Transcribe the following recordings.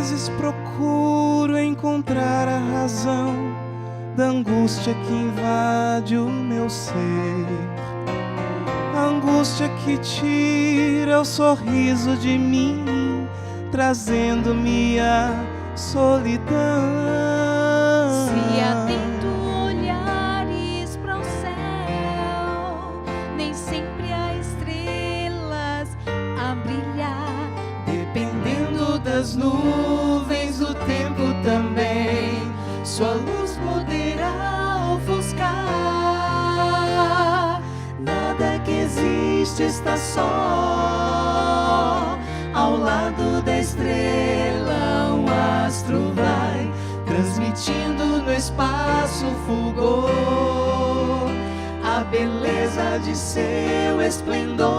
vezes procuro encontrar a razão da angústia que invade o meu ser, a angústia que tira o sorriso de mim, trazendo-me a solidão. Se atento olhares para o céu, nem sempre há estrelas a brilhar. Dependendo das nuvens, o tempo também, sua luz poderá ofuscar. Nada que existe está só. Ao lado da estrela, um astro vai transmitindo no espaço fulgor a beleza de seu esplendor.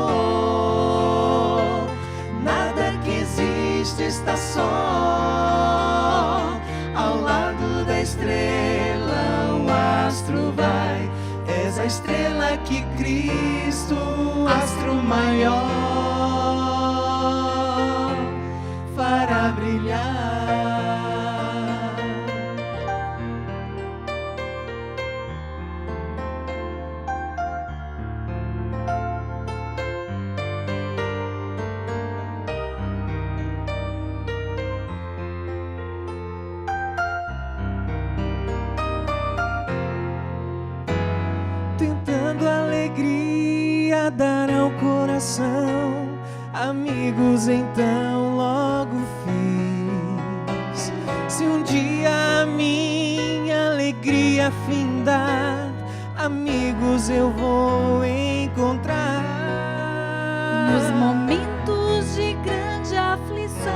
Nada que existe está só. Ao lado da estrela, um astro vai. És a estrela que Cristo, astro maior, fará brilhar. Tentando alegria dar ao coração, amigos então logo fiz. Se um dia a minha alegria findar, amigos eu vou encontrar. Nos momentos de grande aflição,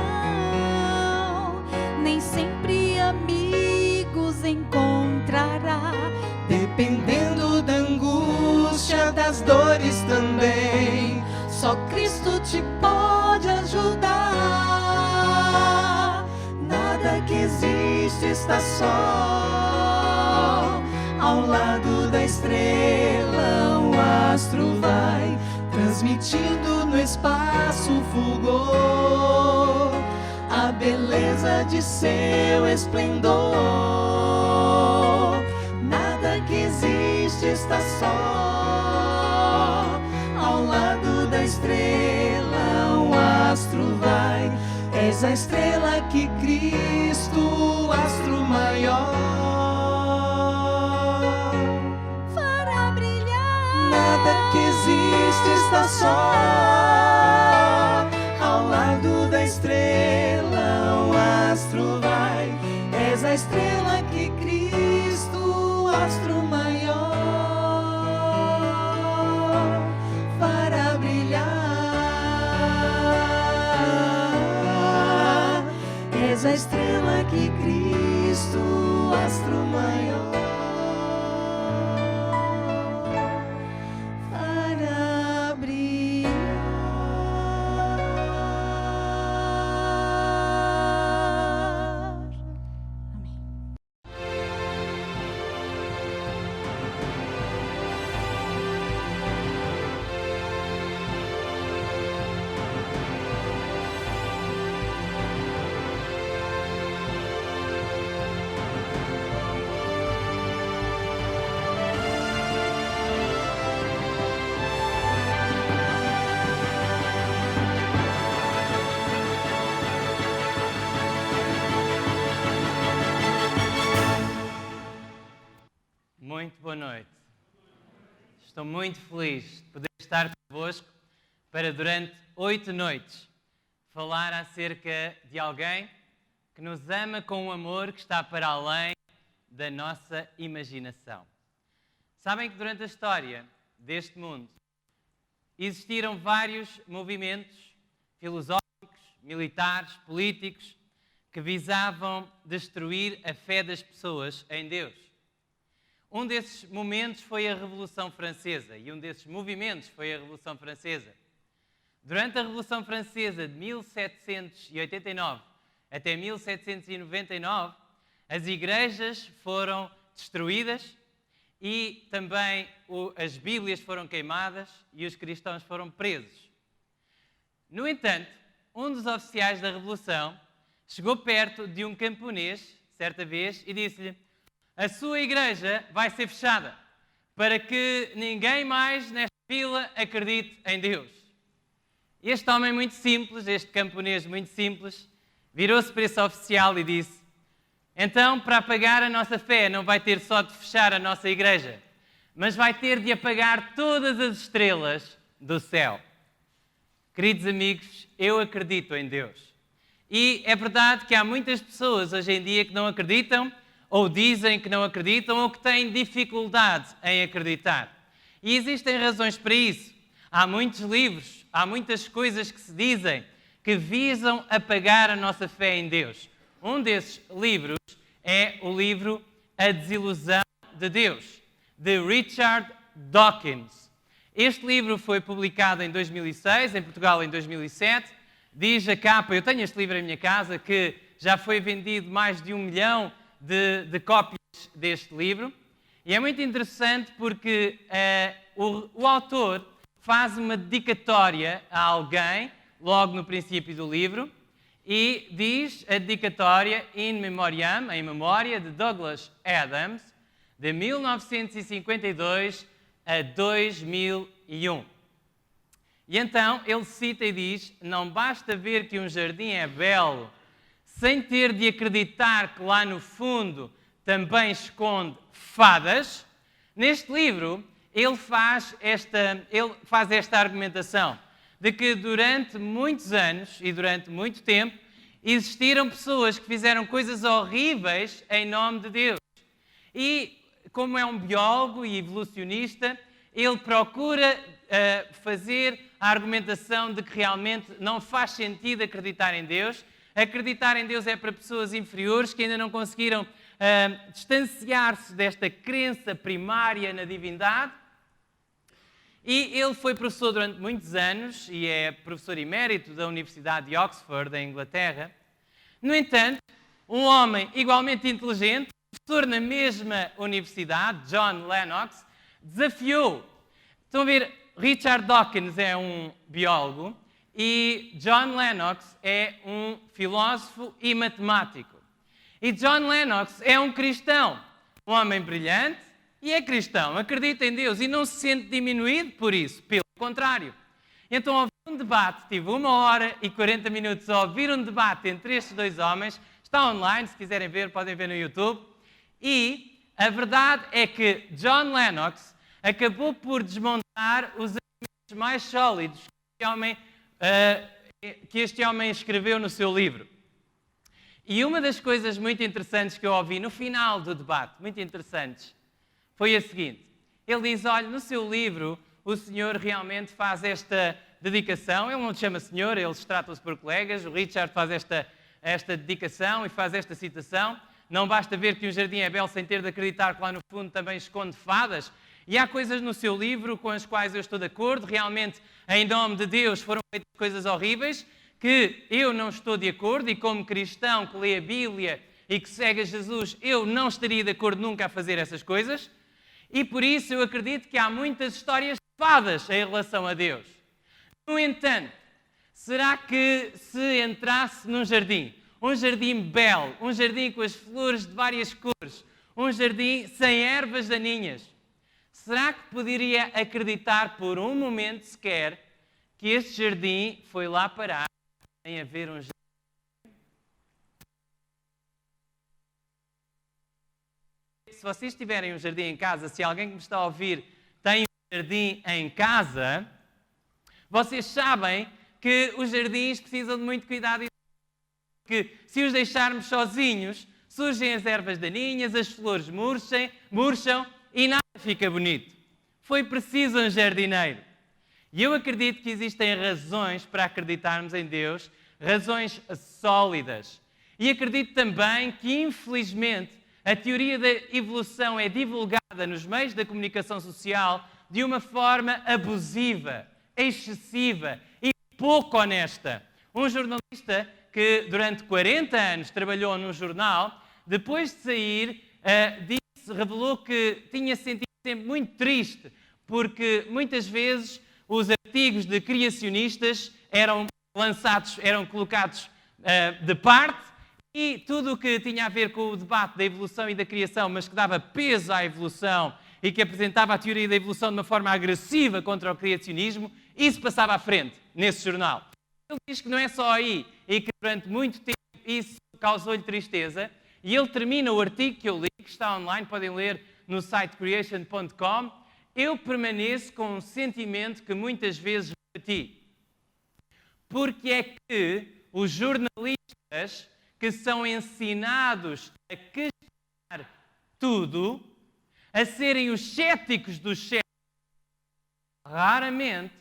nem sempre amigos encontrará. Dependendo da angústia, das dores também, só Cristo te pode ajudar. Nada que existe está só. Ao lado da estrela, um astro vai transmitindo no espaço fulgor a beleza de seu esplendor. Nada que existe está só. Ao lado da estrela, um astro vai. És a estrela que Cristo, astro maior, Fará brilhar. nada que existe está só. Ao lado da estrela, um astro vai. És a estrela que Cristo, astro maior, fará brilhar. És a estrela que Cristo, astro maior, fará brilhar. Amém. Muito boa noite. Estou muito feliz de poder estar convosco para, durante 8 noites, falar acerca de alguém que nos ama com um amor que está para além da nossa imaginação. Sabem que durante a história deste mundo existiram vários movimentos filosóficos, militares, políticos que visavam destruir a fé das pessoas em Deus. Um desses momentos foi a Revolução Francesa e um desses movimentos foi a Revolução Francesa. Durante a Revolução Francesa de 1789 até 1799, as igrejas foram destruídas e também as Bíblias foram queimadas e os cristãos foram presos. No entanto, um dos oficiais da Revolução chegou perto de um camponês, certa vez, e disse-lhe: a sua igreja vai ser fechada, para que ninguém mais nesta vila acredite em Deus. Este homem muito simples, este camponês muito simples, virou-se para esse oficial e disse: então, para apagar a nossa fé, não vai ter só de fechar a nossa igreja, mas vai ter de apagar todas as estrelas do céu. Queridos amigos, eu acredito em Deus. E é verdade que há muitas pessoas hoje em dia que não acreditam, ou dizem que não acreditam, ou que têm dificuldade em acreditar. E existem razões para isso. Há muitos livros, há muitas coisas que se dizem que visam apagar a nossa fé em Deus. Um desses livros é o livro A Desilusão de Deus, de Richard Dawkins. Este livro foi publicado em 2006, em Portugal em 2007. Diz a capa, eu tenho este livro em minha casa, que já foi vendido mais de 1 milhão de cópias deste livro. E é muito interessante porque o autor faz uma dedicatória a alguém, logo no princípio do livro, e diz a dedicatória in memoriam, em memória de Douglas Adams, de 1952 a 2001. E então ele cita e diz: não basta ver que um jardim é belo, sem ter de acreditar que lá no fundo também esconde fadas. Neste livro ele faz esta argumentação de que durante muitos anos e durante muito tempo existiram pessoas que fizeram coisas horríveis em nome de Deus. E como é um biólogo e evolucionista, ele procura fazer a argumentação de que realmente não faz sentido acreditar em Deus. Acreditar em Deus é para pessoas inferiores que ainda não conseguiram distanciar-se desta crença primária na divindade. E ele foi professor durante muitos anos e é professor emérito da Universidade de Oxford, da Inglaterra. No entanto, um homem igualmente inteligente, professor na mesma universidade, John Lennox, desafiou. Estão a ver, Richard Dawkins é um biólogo e John Lennox é um filósofo e matemático. E John Lennox é um cristão, um homem brilhante e é cristão, acredita em Deus e não se sente diminuído por isso, pelo contrário. Então houve um debate, tive 1 hora e 40 minutos a ouvir um debate entre estes dois homens, está online, se quiserem ver, podem ver no YouTube. E a verdade é que John Lennox acabou por desmontar os argumentos mais sólidos que este homem escreveu no seu livro. E uma das coisas muito interessantes que eu ouvi no final do debate, muito interessantes, foi a seguinte. Ele diz: olha, no seu livro o senhor realmente faz esta dedicação. Ele não te chama senhor, eles tratam-se por colegas. O Richard faz esta dedicação e faz esta citação. Não basta ver que um jardim é belo sem ter de acreditar que lá no fundo também esconde fadas. E há coisas no seu livro com as quais eu estou de acordo. Realmente, em nome de Deus, foram feitas coisas horríveis que eu não estou de acordo. E como cristão que lê a Bíblia e que segue a Jesus, eu não estaria de acordo nunca a fazer essas coisas. E por isso eu acredito que há muitas histórias de fadas em relação a Deus. No entanto, será que se entrasse num jardim, um jardim belo, um jardim com as flores de várias cores, um jardim sem ervas daninhas, será que poderia acreditar por um momento sequer que este jardim foi lá parar sem haver um jardim? Se vocês tiverem um jardim em casa, se alguém que me está a ouvir tem um jardim em casa, vocês sabem que os jardins precisam de muito cuidado e que se os deixarmos sozinhos, surgem as ervas daninhas, as flores murcham e nada fica bonito. Foi preciso um jardineiro. E eu acredito que existem razões para acreditarmos em Deus, razões sólidas. E acredito também que, infelizmente, a teoria da evolução é divulgada nos meios da comunicação social de uma forma abusiva, excessiva e pouco honesta. Um jornalista que durante 40 anos trabalhou num jornal, depois de sair, revelou que tinha sentido sempre muito triste, porque muitas vezes os artigos de criacionistas eram colocados de parte E tudo o que tinha a ver com o debate da evolução e da criação, mas que dava peso à evolução e que apresentava a teoria da evolução de uma forma agressiva contra o criacionismo, isso passava à frente nesse jornal. Ele diz que não é só aí e que durante muito tempo isso causou-lhe tristeza. E ele termina o artigo que eu li, que está online, podem ler no site creation.com. Eu permaneço com um sentimento que muitas vezes repeti. Porque é que os jornalistas que são ensinados a questionar tudo, a serem os céticos dos céticos, raramente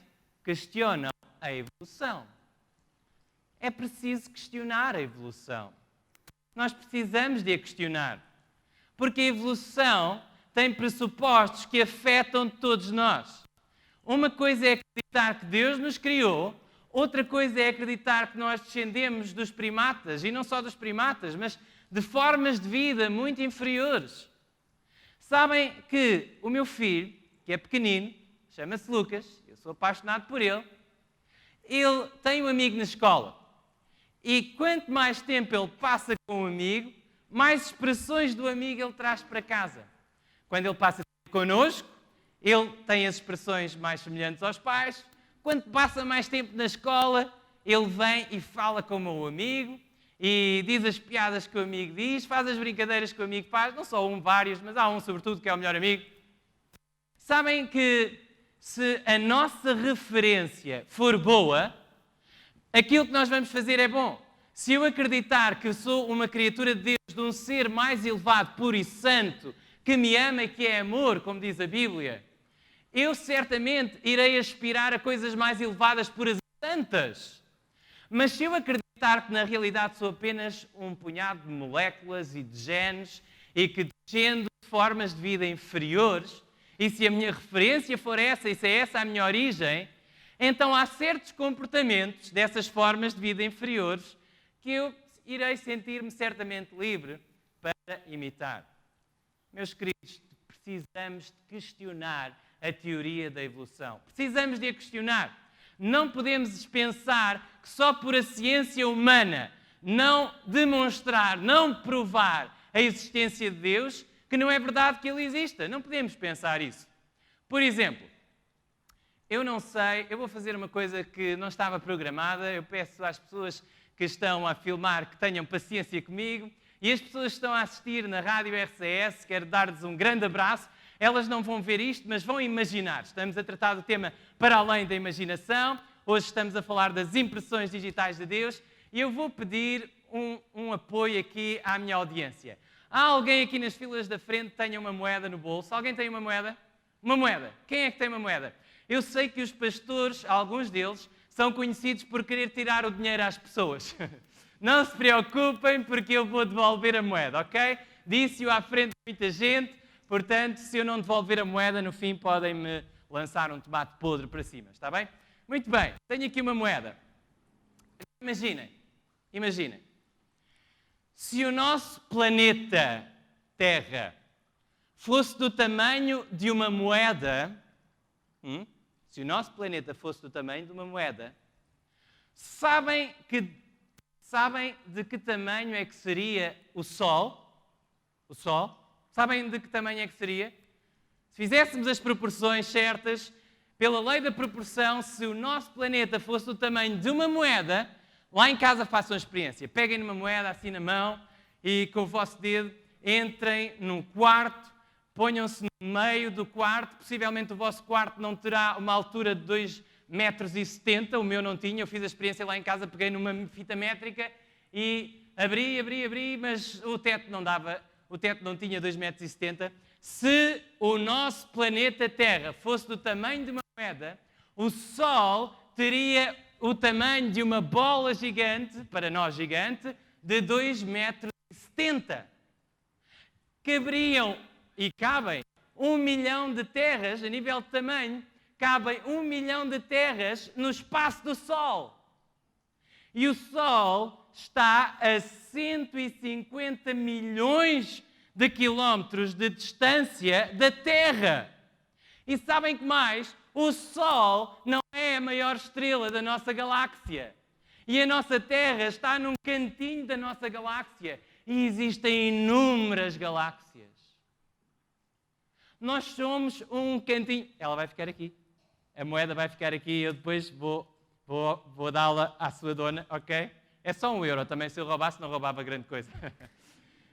questionam a evolução. É preciso questionar a evolução. Nós precisamos de a questionar. Porque a evolução tem pressupostos que afetam todos nós. Uma coisa é acreditar que Deus nos criou, outra coisa é acreditar que nós descendemos dos primatas, e não só dos primatas, mas de formas de vida muito inferiores. Sabem que o meu filho, que é pequenino, chama-se Lucas, eu sou apaixonado por ele tem um amigo na escola. E quanto mais tempo ele passa com o amigo, mais expressões do amigo ele traz para casa. Quando ele passa tempo connosco, ele tem as expressões mais semelhantes aos pais. Quando passa mais tempo na escola, ele vem e fala com o meu amigo e diz as piadas que o amigo diz, faz as brincadeiras que o amigo faz, não só um, vários, mas há um sobretudo que é o melhor amigo. Sabem que se a nossa referência for boa, aquilo que nós vamos fazer é bom. Se eu acreditar que sou uma criatura de Deus, de um ser mais elevado, puro e santo, que me ama e que é amor, como diz a Bíblia, eu certamente irei aspirar a coisas mais elevadas, puras e santas. Mas se eu acreditar que na realidade sou apenas um punhado de moléculas e de genes e que descendo de formas de vida inferiores, e se a minha referência for essa, e se é essa a minha origem, então há certos comportamentos dessas formas de vida inferiores que eu irei sentir-me certamente livre para imitar. Meus queridos, precisamos de questionar a teoria da evolução. Precisamos de a questionar. Não podemos pensar que só por a ciência humana não demonstrar, não provar a existência de Deus, que não é verdade que Ele exista. Não podemos pensar isso. Por exemplo, eu não sei, eu vou fazer uma coisa que não estava programada, eu peço às pessoas que estão a filmar que tenham paciência comigo, e as pessoas que estão a assistir na Rádio RCS, quero dar-lhes um grande abraço. Elas não vão ver isto, mas vão imaginar. Estamos a tratar do tema para além da imaginação. Hoje estamos a falar das impressões digitais de Deus, e eu vou pedir um apoio aqui à minha audiência. Há alguém aqui nas filas da frente que tenha uma moeda no bolso? Alguém tem uma moeda? Uma moeda. Quem é que tem uma moeda? Eu sei que os pastores, alguns deles, são conhecidos por querer tirar o dinheiro às pessoas. Não se preocupem, porque eu vou devolver a moeda, ok? Disse-o à frente de muita gente, portanto, se eu não devolver a moeda, no fim podem-me lançar um tomate podre para cima, está bem? Muito bem, tenho aqui uma moeda. Imaginem. Se o nosso planeta Terra fosse do tamanho de uma moeda, se o nosso planeta fosse do tamanho de uma moeda, sabem de que tamanho é que seria o Sol? O Sol? Sabem de que tamanho é que seria? Se fizéssemos as proporções certas, pela lei da proporção, se o nosso planeta fosse do tamanho de uma moeda, lá em casa façam a experiência. Peguem numa moeda assim na mão e com o vosso dedo entrem num quarto, ponham-se no meio do quarto. Possivelmente o vosso quarto não terá uma altura de 2,70 metros, o meu não tinha. Eu fiz a experiência lá em casa, peguei numa fita métrica e abri, mas o teto não dava, o teto não tinha 2,70 metros. Se o nosso planeta Terra fosse do tamanho de uma moeda, o Sol teria o tamanho de uma bola gigante, para nós gigante, de 2,70 metros. Cabriam e cabem 1 milhão de terras, a nível de tamanho, cabem 1 milhão de terras no espaço do Sol. E o Sol está a 150 milhões de quilómetros de distância da Terra. E sabem que mais? O Sol não é a maior estrela da nossa galáxia. E a nossa Terra está num cantinho da nossa galáxia. E existem inúmeras galáxias. Nós somos um cantinho. Ela vai ficar aqui. A moeda vai ficar aqui e eu depois vou dá-la à sua dona, ok? É só €1 também. Se eu roubasse, não roubava grande coisa.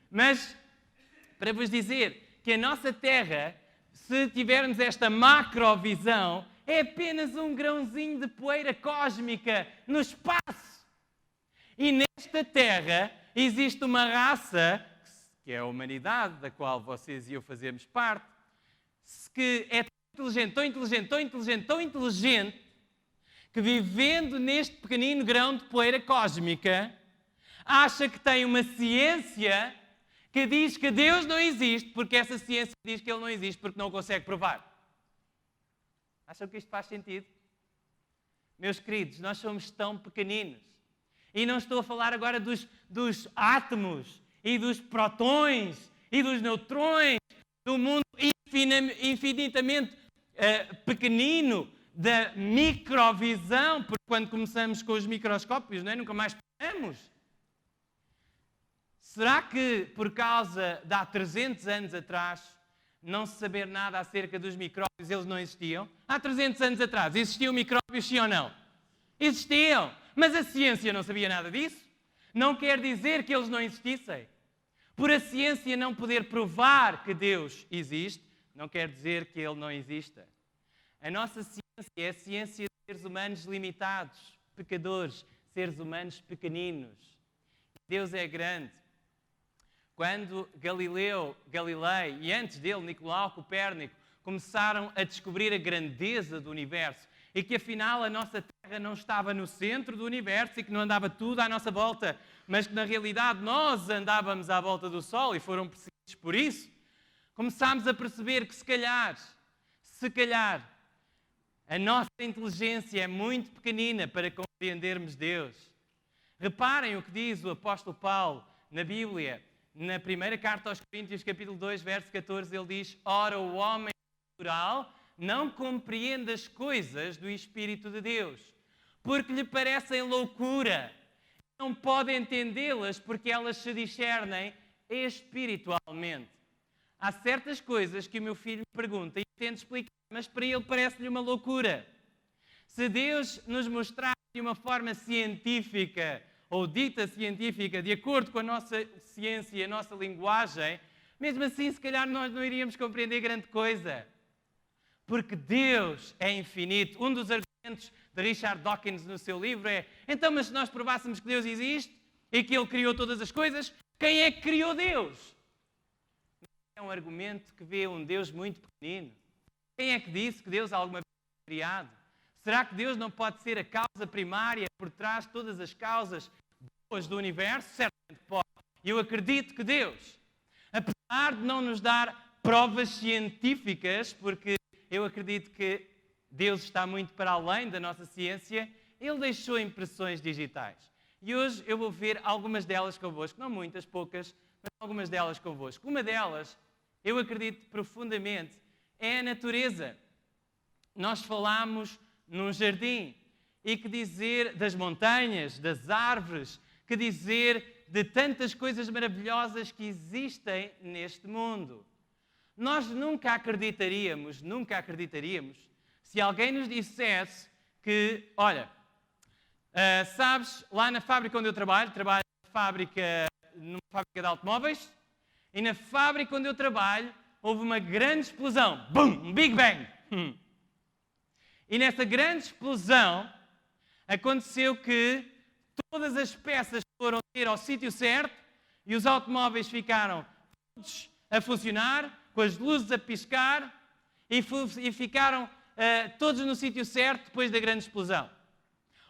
Mas, para vos dizer que a nossa Terra, se tivermos esta macrovisão, é apenas um grãozinho de poeira cósmica no espaço. E nesta Terra existe uma raça, que é a humanidade, da qual vocês e eu fazemos parte, que é tão inteligente, que vivendo neste pequenino grão de poeira cósmica, acha que tem uma ciência que diz que Deus não existe, porque essa ciência diz que Ele não existe porque não o consegue provar. Acham que isto faz sentido? Meus queridos, nós somos tão pequeninos. E não estou a falar agora dos átomos e dos prótons e dos neutrões, do mundo infinitamente pequenino, da microvisão, porque quando começamos com os microscópios, não é? Nunca mais paramos. Será que por causa de há 300 anos atrás, não se saber nada acerca dos micróbios, eles não existiam? Há 300 anos atrás, existiam micróbios, sim ou não? Existiam, mas a ciência não sabia nada disso. Não quer dizer que eles não existissem. Por a ciência não poder provar que Deus existe, não quer dizer que Ele não exista. A nossa ciência é a ciência de seres humanos limitados, pecadores, seres humanos pequeninos. Deus é grande. Quando Galilei e antes dele Nicolau Copérnico começaram a descobrir a grandeza do universo e que afinal a nossa Terra não estava no centro do universo e que não andava tudo à nossa volta, mas que na realidade nós andávamos à volta do Sol e foram perseguidos por isso, começámos a perceber que se calhar, a nossa inteligência é muito pequenina para compreendermos Deus. Reparem o que diz o apóstolo Paulo na Bíblia. Na primeira carta aos Coríntios, capítulo 2, verso 14, ele diz: ora, o homem natural não compreende as coisas do Espírito de Deus, porque lhe parecem loucura. Não pode entendê-las porque elas se discernem espiritualmente. Há certas coisas que o meu filho me pergunta e tento explicar, mas para ele parece-lhe uma loucura. Se Deus nos mostrar de uma forma científica ou dita científica, de acordo com a nossa ciência e a nossa linguagem, mesmo assim, se calhar nós não iríamos compreender grande coisa. Porque Deus é infinito. Um dos argumentos de Richard Dawkins no seu livro é: então, mas se nós provássemos que Deus existe e que Ele criou todas as coisas, quem é que criou Deus? É um argumento que vê um Deus muito pequenino. Quem é que disse que Deus alguma vez foi criado? Será que Deus não pode ser a causa primária por trás de todas as causas boas do universo? Certamente pode. Eu acredito que Deus, apesar de não nos dar provas científicas, porque eu acredito que Deus está muito para além da nossa ciência, Ele deixou impressões digitais. E hoje eu vou ver algumas delas convosco, não muitas, poucas, mas algumas delas convosco. Uma delas, eu acredito profundamente, é a natureza. Nós falamos num jardim, e que dizer das montanhas, das árvores, que dizer de tantas coisas maravilhosas que existem neste mundo. Nós nunca acreditaríamos, se alguém nos dissesse que, olha, sabes, lá na fábrica onde eu trabalho numa fábrica de automóveis, e na fábrica onde eu trabalho houve uma grande explosão, BUM! Um Big Bang! E nessa grande explosão aconteceu que todas as peças foram ter ao sítio certo e os automóveis ficaram todos a funcionar, com as luzes a piscar e ficaram todos no sítio certo depois da grande explosão.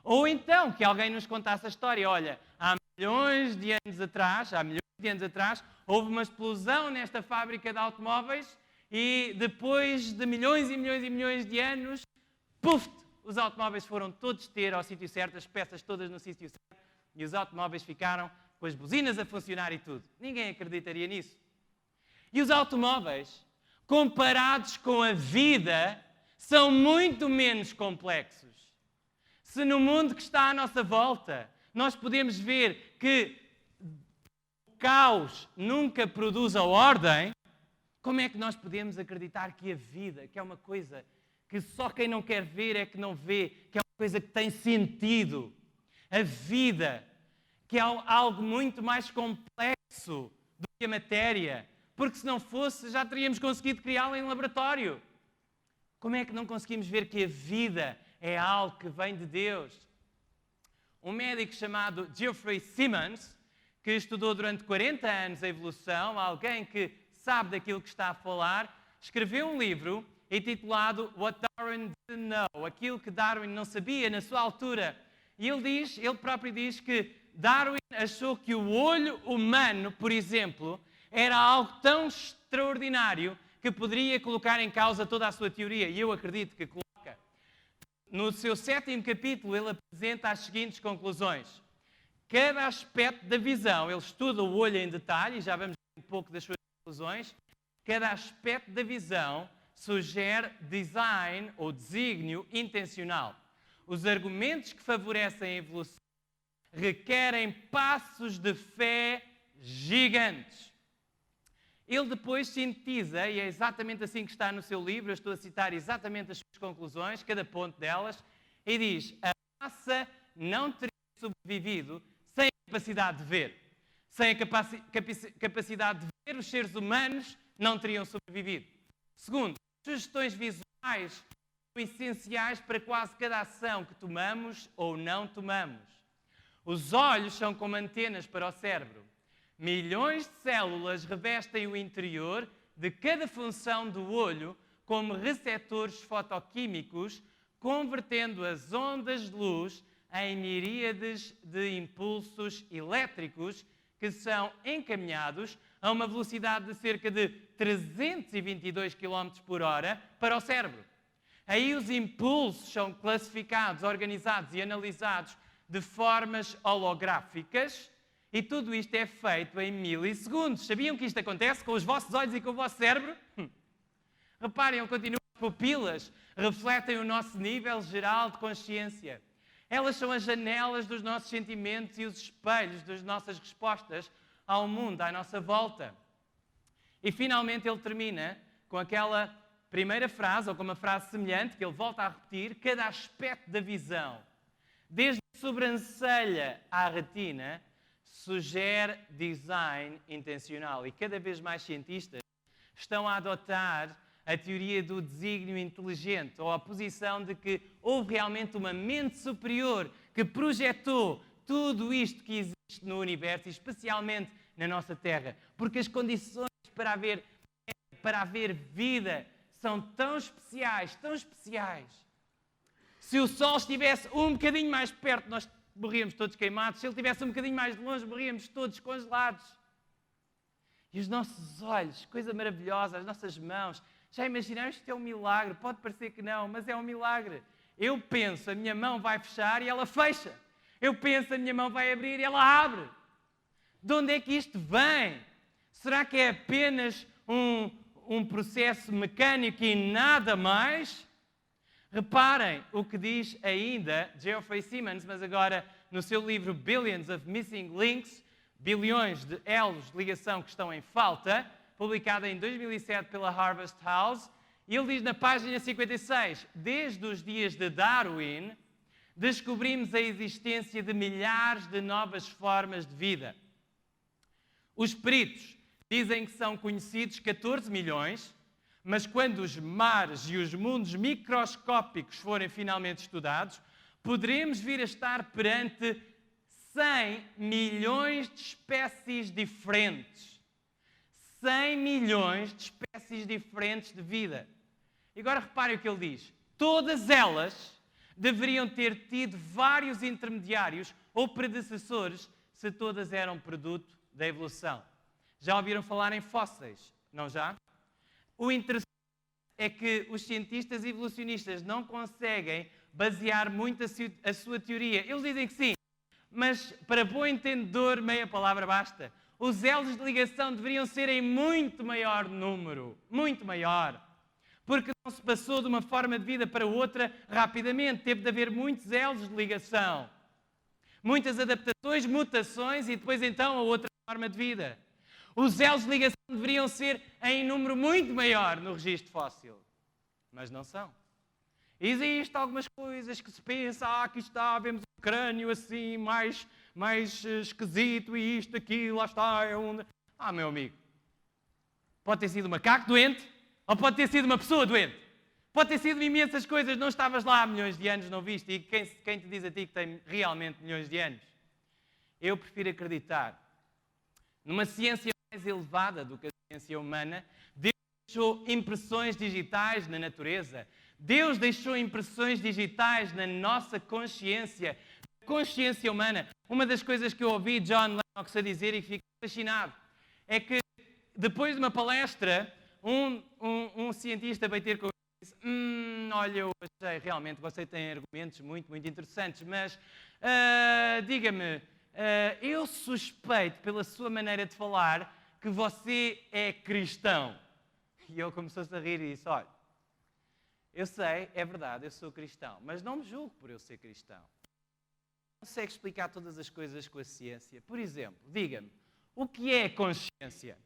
Ou então que alguém nos contasse a história: olha, há milhões de anos atrás, houve uma explosão nesta fábrica de automóveis e depois de milhões e milhões e milhões de anos, puf, os automóveis foram todos ter ao sítio certo, as peças todas no sítio certo, e os automóveis ficaram com as buzinas a funcionar e tudo. Ninguém acreditaria nisso. E os automóveis, comparados com a vida, são muito menos complexos. Se no mundo que está à nossa volta nós podemos ver que o caos nunca produz a ordem, como é que nós podemos acreditar que a vida, que é uma coisa que só quem não quer ver é que não vê, que é uma coisa que tem sentido, a vida, que é algo muito mais complexo do que a matéria, porque se não fosse já teríamos conseguido criá-la em laboratório. Como é que não conseguimos ver que a vida é algo que vem de Deus? Um médico chamado Jeffrey Simmons, que estudou durante 40 anos a evolução, alguém que sabe daquilo que está a falar, escreveu um livro intitulado What Darwin Didn't Know, aquilo que Darwin não sabia na sua altura. E ele próprio diz que Darwin achou que o olho humano, por exemplo, era algo tão extraordinário que poderia colocar em causa toda a sua teoria. E eu acredito que coloca. No seu 7º capítulo, ele apresenta as seguintes conclusões. Cada aspecto da visão, ele estuda o olho em detalhe, e já vamos ver um pouco das suas conclusões. Cada aspecto da visão sugere design ou desígnio intencional. Os argumentos que favorecem a evolução requerem passos de fé gigantes. Ele depois sintetiza, e é exatamente assim que está no seu livro, eu estou a citar exatamente as suas conclusões, cada ponto delas, e diz: a raça não teria sobrevivido sem a capacidade de ver. Sem a capacidade de ver, os seres humanos não teriam sobrevivido. Segundo, sugestões visuais são essenciais para quase cada ação que tomamos ou não tomamos. Os olhos são como antenas para o cérebro. Milhões de células revestem o interior de cada função do olho como receptores fotoquímicos, convertendo as ondas de luz em miríades de impulsos elétricos que são encaminhados a uma velocidade de cerca de 322 km por hora para o cérebro. Aí os impulsos são classificados, organizados e analisados de formas holográficas. E tudo isto é feito em milissegundos. Sabiam que isto acontece com os vossos olhos e com o vosso cérebro? Reparem, continuam as pupilas, refletem o nosso nível geral de consciência. Elas são as janelas dos nossos sentimentos e os espelhos das nossas respostas ao mundo à nossa volta. E finalmente ele termina com aquela primeira frase, ou com uma frase semelhante, que ele volta a repetir: cada aspecto da visão, desde a sobrancelha à retina, sugere design intencional. E cada vez mais cientistas estão a adotar a teoria do desígnio inteligente, ou a posição de que houve realmente uma mente superior que projetou tudo isto que existe no universo, e especialmente na nossa Terra. Porque as condições para haver vida são tão especiais, tão especiais. Se o Sol estivesse um bocadinho mais perto, nós morríamos todos queimados. Se ele estivesse um bocadinho mais de longe, morríamos todos congelados. E os nossos olhos, coisa maravilhosa, as nossas mãos. Já imaginaram? Isto é um milagre. Pode parecer que não, mas é um milagre. Eu penso, a minha mão vai fechar e ela fecha. Eu penso, a minha mão vai abrir e ela abre. De onde é que isto vem? Será que é apenas um processo mecânico e nada mais? Reparem o que diz ainda Jeffrey Simmons, mas agora no seu livro Billions of Missing Links, bilhões de elos de ligação que estão em falta, publicado em 2007 pela Harvest House, e ele diz na página 56, desde os dias de Darwin, descobrimos a existência de milhares de novas formas de vida. Os peritos dizem que são conhecidos 14 milhões, mas quando os mares e os mundos microscópicos forem finalmente estudados, poderemos vir a estar perante 100 milhões de espécies diferentes. 100 milhões de espécies diferentes de vida. E agora reparem o que ele diz. Todas elas deveriam ter tido vários intermediários ou predecessores se todas eram produto da evolução. Já ouviram falar em fósseis? Não já? O interessante é que os cientistas evolucionistas não conseguem basear muito a sua teoria. Eles dizem que sim, mas para bom entendedor, meia palavra basta. Os elos de ligação deveriam ser em muito maior número, muito maior. Porque não se passou de uma forma de vida para outra rapidamente. Teve de haver muitos elos de ligação. Muitas adaptações, mutações e depois então a outra forma de vida. Os elos de ligação deveriam ser em número muito maior no registro fóssil. Mas não são. Existem algumas coisas que se pensa, aqui está, vemos um crânio assim, mais esquisito e isto, aquilo, lá está, é onde... meu amigo, pode ter sido um macaco doente ou pode ter sido uma pessoa doente. Pode ter sido imensas coisas, não estavas lá há milhões de anos, não viste? E quem te diz a ti que tem realmente milhões de anos? Eu prefiro acreditar numa ciência mais elevada do que a ciência humana. Deus deixou impressões digitais na natureza. Deus deixou impressões digitais na nossa consciência, na consciência humana. Uma das coisas que eu ouvi John Lennox a dizer e fiquei fascinado é que depois de uma palestra, um cientista veio ter com ele e disse: olha, eu achei realmente, você tem argumentos muito, muito interessantes, mas diga-me, eu suspeito pela sua maneira de falar que você é cristão. E ele começou-se a rir e disse: olha, eu sei, é verdade, eu sou cristão, mas não me julgo por eu ser cristão. Não consegue explicar todas as coisas com a ciência. Por exemplo, diga-me, o que é consciência?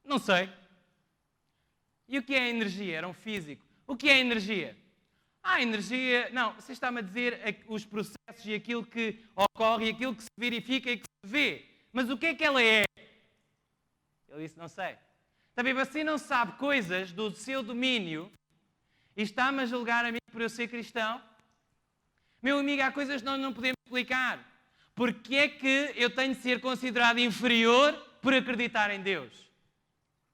Não sei. E o que é energia? Era um físico. O que é energia? Energia... Não, você está-me a dizer os processos e aquilo que ocorre e aquilo que se verifica e que se vê. Mas o que é que ela é? Ele disse: não sei. Também você não sabe coisas do seu domínio e está-me a julgar a mim por eu ser cristão? Meu amigo, há coisas que nós não podemos explicar. Porque é que eu tenho de ser considerado inferior por acreditar em Deus?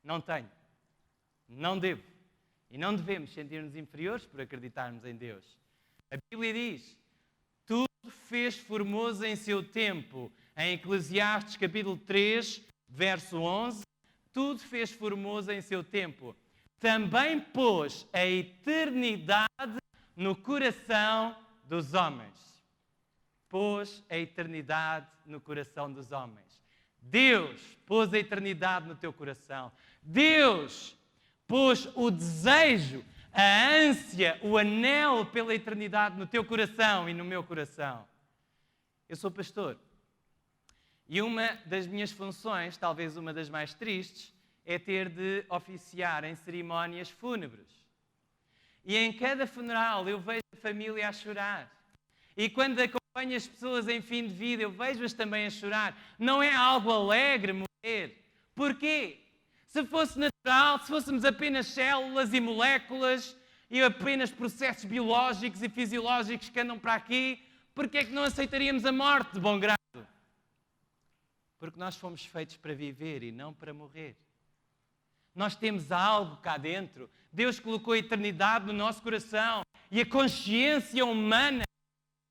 Não tenho. Não devo. E não devemos sentir-nos inferiores por acreditarmos em Deus. A Bíblia diz: tudo fez formoso em seu tempo. Em Eclesiastes capítulo 3, verso 11, tudo fez formoso em seu tempo. Também pôs a eternidade no coração dos homens. Pôs a eternidade no coração dos homens. Deus pôs a eternidade no teu coração. Deus pôs o desejo, a ânsia, o anelo pela eternidade no teu coração e no meu coração. Eu sou pastor. E uma das minhas funções, talvez uma das mais tristes, é ter de oficiar em cerimónias fúnebres. E em cada funeral eu vejo a família a chorar. E quando acompanho as pessoas em fim de vida, eu vejo-as também a chorar. Não é algo alegre morrer. Porquê? Se fosse natural, se fôssemos apenas células e moléculas e apenas processos biológicos e fisiológicos que andam para aqui, porquê é que não aceitaríamos a morte de bom grado? Porque nós fomos feitos para viver e não para morrer. Nós temos algo cá dentro. Deus colocou a eternidade no nosso coração. E a consciência humana é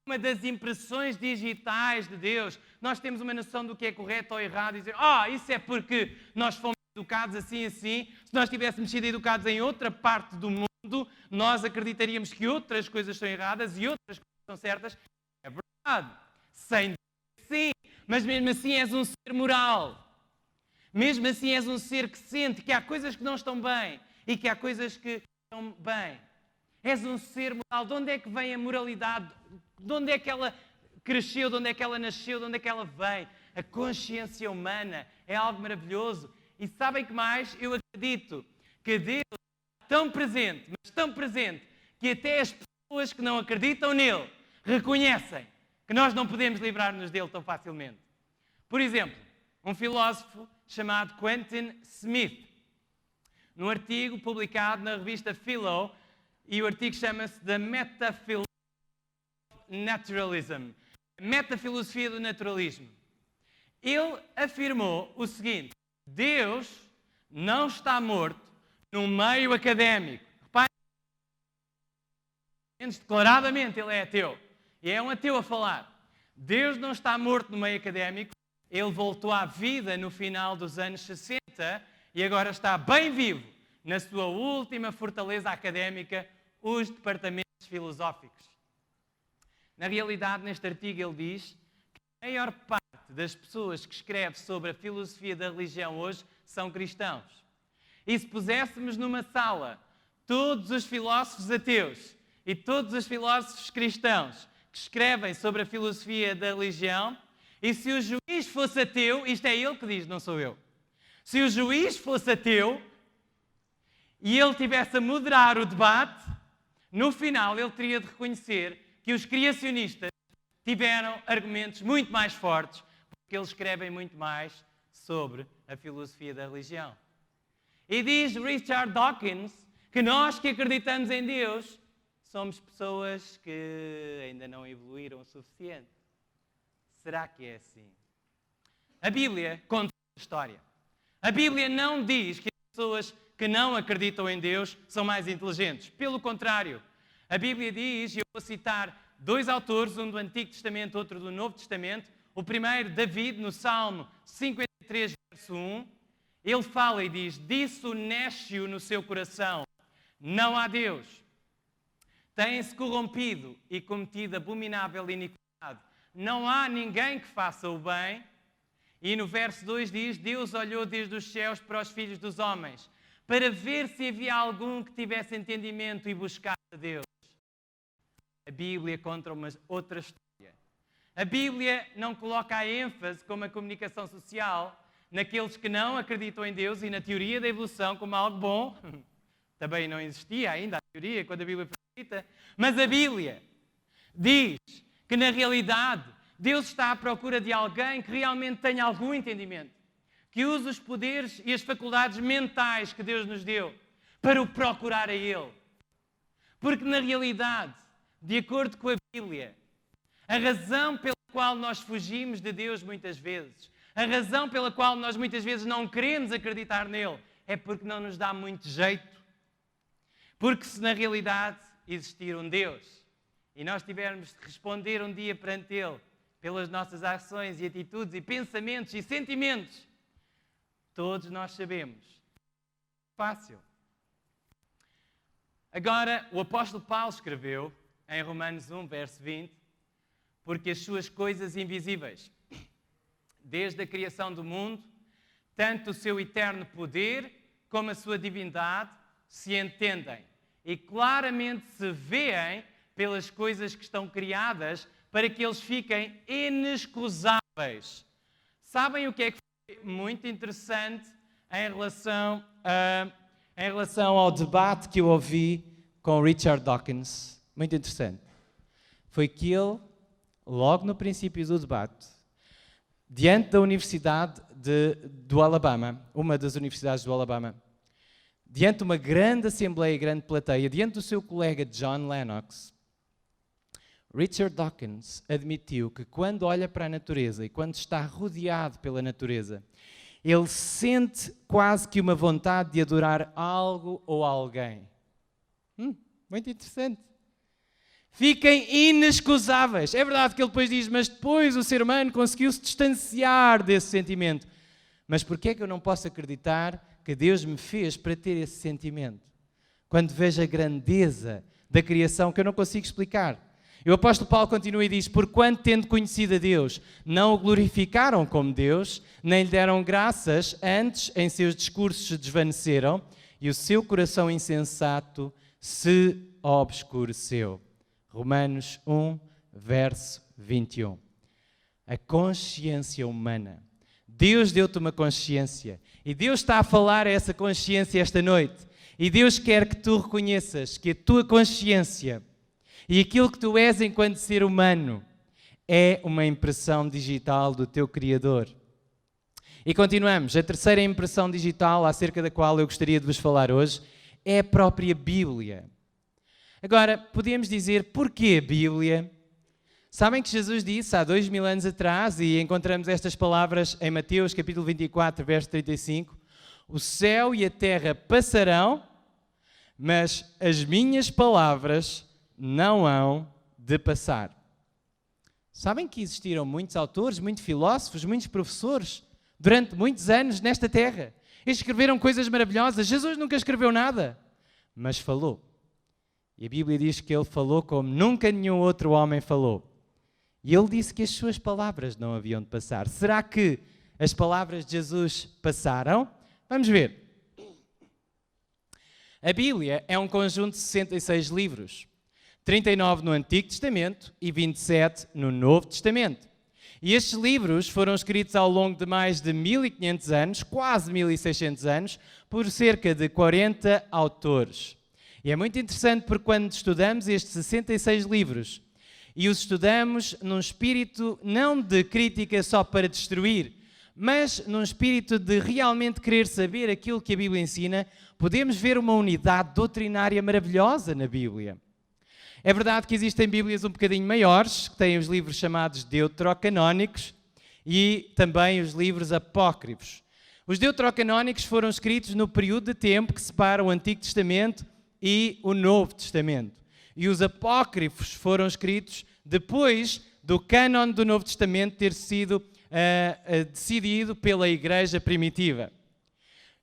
uma das impressões digitais de Deus. Nós temos uma noção do que é correto ou errado e dizer: isso é porque nós fomos educados assim, assim. Se nós tivéssemos sido educados em outra parte do mundo, nós acreditaríamos que outras coisas são erradas e outras coisas são certas. É verdade. Sem dúvida, sim. Mas mesmo assim és um ser moral. Mesmo assim és um ser que sente que há coisas que não estão bem e que há coisas que estão bem. És um ser moral. De onde é que vem a moralidade? De onde é que ela cresceu? De onde é que ela nasceu? De onde é que ela vem? A consciência humana é algo maravilhoso. E sabem que mais? Eu acredito que Deus é tão presente, mas tão presente, que até as pessoas que não acreditam nele reconhecem que nós não podemos livrar-nos dele tão facilmente. Por exemplo, um filósofo chamado Quentin Smith, num artigo publicado na revista Philo, e o artigo chama-se The Metaphilosohy of Naturalism, Metafilosofia do Naturalismo. Ele afirmou o seguinte: Deus não está morto no meio académico. Reparem, declaradamente ele é ateu. E é um ateu a falar. Deus não está morto no meio académico. Ele voltou à vida no final dos anos 60 e agora está bem vivo na sua última fortaleza académica, os departamentos filosóficos. Na realidade, neste artigo ele diz que a maior parte das pessoas que escreve sobre a filosofia da religião hoje são cristãos. E se puséssemos numa sala todos os filósofos ateus e todos os filósofos cristãos que escrevem sobre a filosofia da religião, e se o juiz fosse ateu, isto é ele que diz, não sou eu. Se o juiz fosse ateu e ele tivesse a moderar o debate, no final ele teria de reconhecer que os criacionistas tiveram argumentos muito mais fortes, porque eles escrevem muito mais sobre a filosofia da religião. E diz Richard Dawkins que nós que acreditamos em Deus somos pessoas que ainda não evoluíram o suficiente. Será que é assim? A Bíblia conta a história. A Bíblia não diz que as pessoas que não acreditam em Deus são mais inteligentes. Pelo contrário, a Bíblia diz, e eu vou citar 2 autores, um do Antigo Testamento, outro do Novo Testamento. O primeiro, David, no Salmo 53, verso 1, ele fala e diz: disse o néscio no seu coração, não há Deus. Têm-se corrompido e cometido abominável iniquidade. Não há ninguém que faça o bem. E no verso 2 diz: Deus olhou desde os céus para os filhos dos homens, para ver se havia algum que tivesse entendimento e buscasse a Deus. A Bíblia conta uma outra história. A Bíblia não coloca a ênfase, como a comunicação social, naqueles que não acreditam em Deus e na teoria da evolução como algo bom. Também não existia ainda a teoria quando a Bíblia foi escrita. Mas a Bíblia diz que, na realidade, Deus está à procura de alguém que realmente tenha algum entendimento, que use os poderes e as faculdades mentais que Deus nos deu para o procurar a Ele. Porque, na realidade, de acordo com a Bíblia, a razão pela qual nós fugimos de Deus muitas vezes, a razão pela qual nós muitas vezes não queremos acreditar nele, é porque não nos dá muito jeito. Porque se na realidade existir um Deus e nós tivermos de responder um dia perante Ele pelas nossas ações e atitudes e pensamentos e sentimentos, todos nós sabemos. Fácil. Agora, o apóstolo Paulo escreveu em Romanos 1, verso 20, porque as suas coisas invisíveis, desde a criação do mundo, tanto o seu eterno poder como a sua divindade se entendem e claramente se veem pelas coisas que estão criadas para que eles fiquem inexcusáveis. Sabem o que é que foi muito interessante em relação ao debate que eu ouvi com Richard Dawkins? Muito interessante. Foi que ele, logo no princípio do debate, diante da Universidade do Alabama, uma das universidades do Alabama, diante de uma grande assembleia, grande plateia, diante do seu colega John Lennox, Richard Dawkins admitiu que quando olha para a natureza e quando está rodeado pela natureza, ele sente quase que uma vontade de adorar algo ou alguém. Muito interessante. Fiquem inexcusáveis. É verdade que ele depois diz, mas depois o ser humano conseguiu se distanciar desse sentimento. Mas porquê é que eu não posso acreditar que Deus me fez para ter esse sentimento? Quando vejo a grandeza da criação que eu não consigo explicar. E o apóstolo Paulo continua e diz, porquanto tendo conhecido a Deus, não o glorificaram como Deus, nem lhe deram graças, antes em seus discursos se desvaneceram e o seu coração insensato se obscureceu. Romanos 1, verso 21. A consciência humana. Deus deu-te uma consciência e Deus está a falar a essa consciência esta noite. E Deus quer que tu reconheças que a tua consciência e aquilo que tu és enquanto ser humano é uma impressão digital do teu Criador. E continuamos. A terceira impressão digital acerca da qual eu gostaria de vos falar hoje é a própria Bíblia. Agora, podemos dizer, porquê a Bíblia? Sabem que Jesus disse há 2000 anos atrás, e encontramos estas palavras em Mateus capítulo 24, verso 35, o céu e a terra passarão, mas as minhas palavras não hão de passar. Sabem que existiram muitos autores, muitos filósofos, muitos professores, durante muitos anos nesta terra. Eles escreveram coisas maravilhosas. Jesus nunca escreveu nada, mas falou. E a Bíblia diz que ele falou como nunca nenhum outro homem falou. E ele disse que as suas palavras não haviam de passar. Será que as palavras de Jesus passaram? Vamos ver. A Bíblia é um conjunto de 66 livros, 39 no Antigo Testamento e 27 no Novo Testamento. E estes livros foram escritos ao longo de mais de 1500 anos, quase 1600 anos, por cerca de 40 autores. E é muito interessante porque quando estudamos estes 66 livros, e os estudamos num espírito não de crítica só para destruir, mas num espírito de realmente querer saber aquilo que a Bíblia ensina, podemos ver uma unidade doutrinária maravilhosa na Bíblia. É verdade que existem Bíblias um bocadinho maiores, que têm os livros chamados deuterocanónicos e também os livros apócrifos. Os deuterocanónicos foram escritos no período de tempo que separa o Antigo Testamento e o Novo Testamento. E os apócrifos foram escritos depois do cânon do Novo Testamento ter sido decidido pela Igreja primitiva.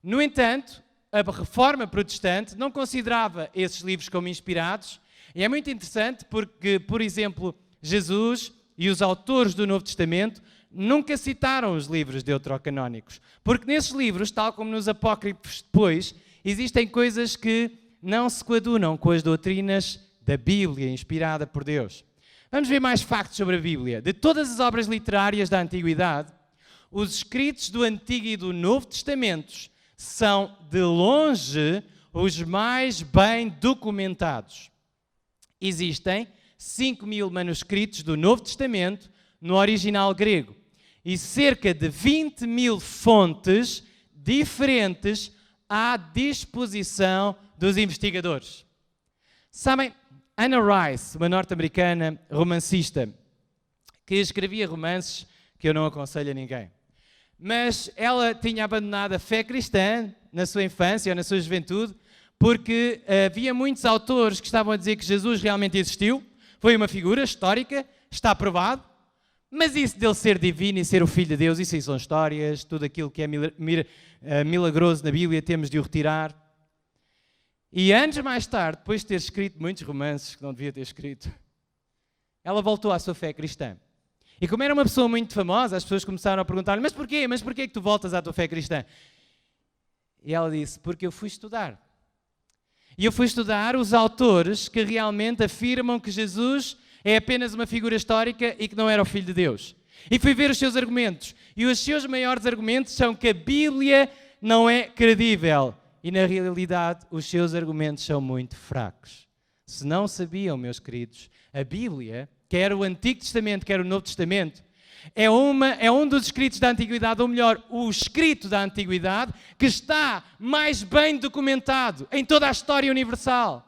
No entanto, a Reforma Protestante não considerava esses livros como inspirados. E é muito interessante porque, por exemplo, Jesus e os autores do Novo Testamento nunca citaram os livros deuterocanónicos. Porque nesses livros, tal como nos apócrifos depois, existem coisas que não se coadunam com as doutrinas da Bíblia, inspirada por Deus. Vamos ver mais factos sobre a Bíblia. De todas as obras literárias da Antiguidade, os escritos do Antigo e do Novo Testamentos são, de longe, os mais bem documentados. Existem 5.000 manuscritos do Novo Testamento no original grego e cerca de 20.000 fontes diferentes à disposição dos investigadores. Sabem, Anna Rice, uma norte-americana romancista, que escrevia romances que eu não aconselho a ninguém, mas ela tinha abandonado a fé cristã na sua infância ou na sua juventude, porque havia muitos autores que estavam a dizer que Jesus realmente existiu, foi uma figura histórica, está provado, mas isso dele ser divino e ser o Filho de Deus, isso aí são histórias, tudo aquilo que é milagroso na Bíblia temos de o retirar. E anos mais tarde, depois de ter escrito muitos romances que não devia ter escrito, ela voltou à sua fé cristã. E como era uma pessoa muito famosa, as pessoas começaram a perguntar-lhe, mas porquê? Mas porquê que tu voltas à tua fé cristã? E ela disse, porque eu fui estudar. E eu fui estudar os autores que realmente afirmam que Jesus é apenas uma figura histórica e que não era o Filho de Deus. E fui ver os seus argumentos. E os seus maiores argumentos são que a Bíblia não é credível. E na realidade os seus argumentos são muito fracos. Se não sabiam, meus queridos, a Bíblia, quer o Antigo Testamento, quer o Novo Testamento, é um dos escritos da Antiguidade, ou melhor, o escrito da Antiguidade, que está mais bem documentado em toda a história universal.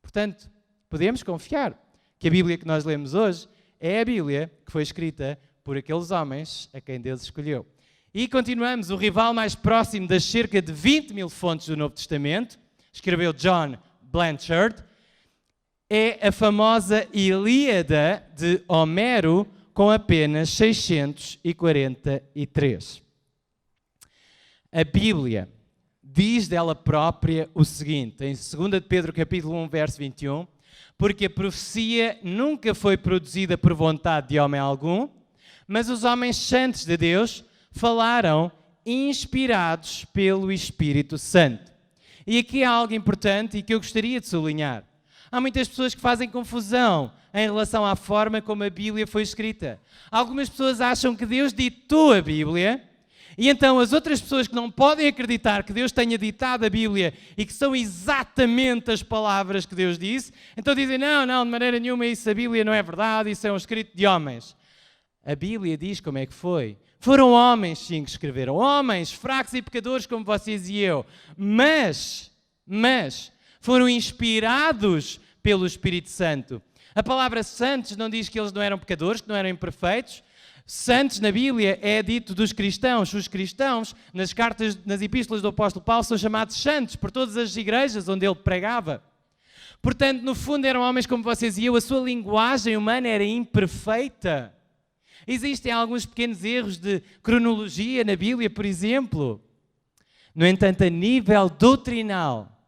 Portanto, podemos confiar que a Bíblia que nós lemos hoje é a Bíblia que foi escrita por aqueles homens a quem Deus escolheu. E continuamos, o rival mais próximo das cerca de 20.000 fontes do Novo Testamento, escreveu John Blanchard, é a famosa Ilíada de Homero, com apenas 643. A Bíblia diz dela própria o seguinte, em 2 de Pedro capítulo 1, verso 21, porque a profecia nunca foi produzida por vontade de homem algum, mas os homens santos de Deus falaram inspirados pelo Espírito Santo. E aqui há algo importante e que eu gostaria de sublinhar. Há muitas pessoas que fazem confusão em relação à forma como a Bíblia foi escrita. Algumas pessoas acham que Deus ditou a Bíblia e então as outras pessoas que não podem acreditar que Deus tenha ditado a Bíblia e que são exatamente as palavras que Deus disse, então dizem, não, de maneira nenhuma isso a Bíblia não é verdade, isso é um escrito de homens. A Bíblia diz como é que foi. Foram homens, sim, que escreveram. Homens fracos e pecadores como vocês e eu. Mas foram inspirados pelo Espírito Santo. A palavra santos não diz que eles não eram pecadores, que não eram imperfeitos. Santos na Bíblia é dito dos cristãos. Os cristãos, nas epístolas do apóstolo Paulo, são chamados santos por todas as igrejas onde ele pregava. Portanto, no fundo eram homens como vocês e eu. A sua linguagem humana era imperfeita. Existem alguns pequenos erros de cronologia na Bíblia, por exemplo. No entanto, a nível doutrinal,